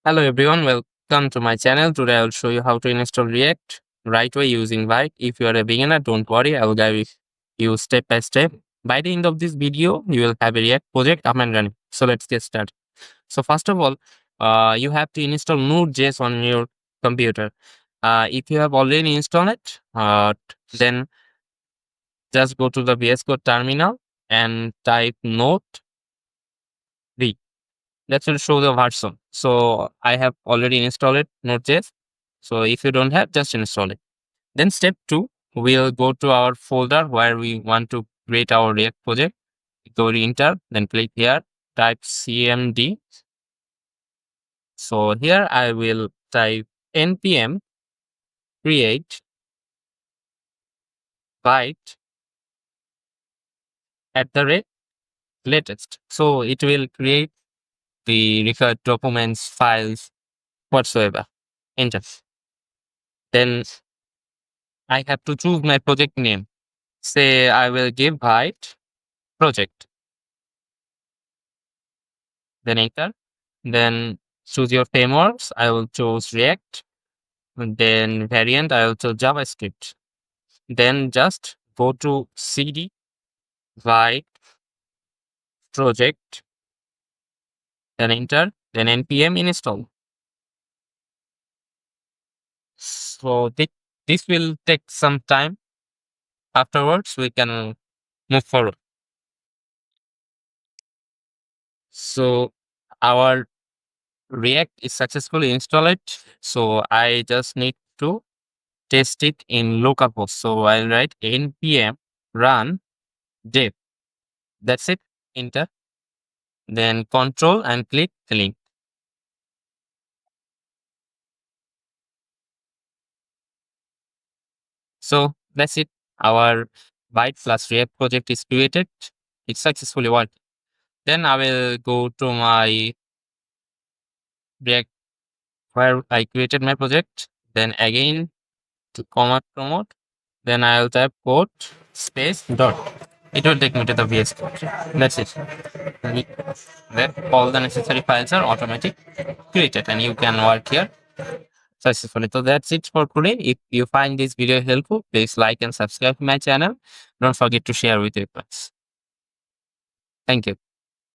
Hello everyone, welcome to my channel. Today I will show you how to install React right way using Vite. If you are a beginner, don't worry, I will guide you step by step. By the end of this video, you will have a React project up and running. So let's get started. So first of all, you have to install Node.js on your computer. If you have already installed it, then just go to the VS Code terminal and type Node. That will show the version. So I have already installed it, Node.js. So if you don't have, just install it. Then step 2, we'll go to our folder where we want to create our React project. Go to enter, then click here, type cmd. So here I will type npm create byte at the rate latest. So it will create the required documents, files, whatsoever. Enter. Then I have to choose my project name. Say I will give Vite project, then enter. Then choose your frameworks. I will choose React. And then variant, I will choose JavaScript. Then just go to cd Vite project, then enter, then npm install. So this will take some time. Afterwards, we can move forward. So our React is successfully installed. So I just need to test it in localhost. So I'll write npm run dev. That's it. Enter. Then control and click link. So that's it. Our Byte plus React project is created. It's successfully worked. Then I will go to my React where I created my project. Then again to command promote. Then I'll type code space dot. It will take me to the VS Code. That's it. Then all the necessary files are automatic created and you can work here successfully. So that's it for today. If you find this video helpful, please like and subscribe to my channel. Don't forget to share with your friends. Thank you.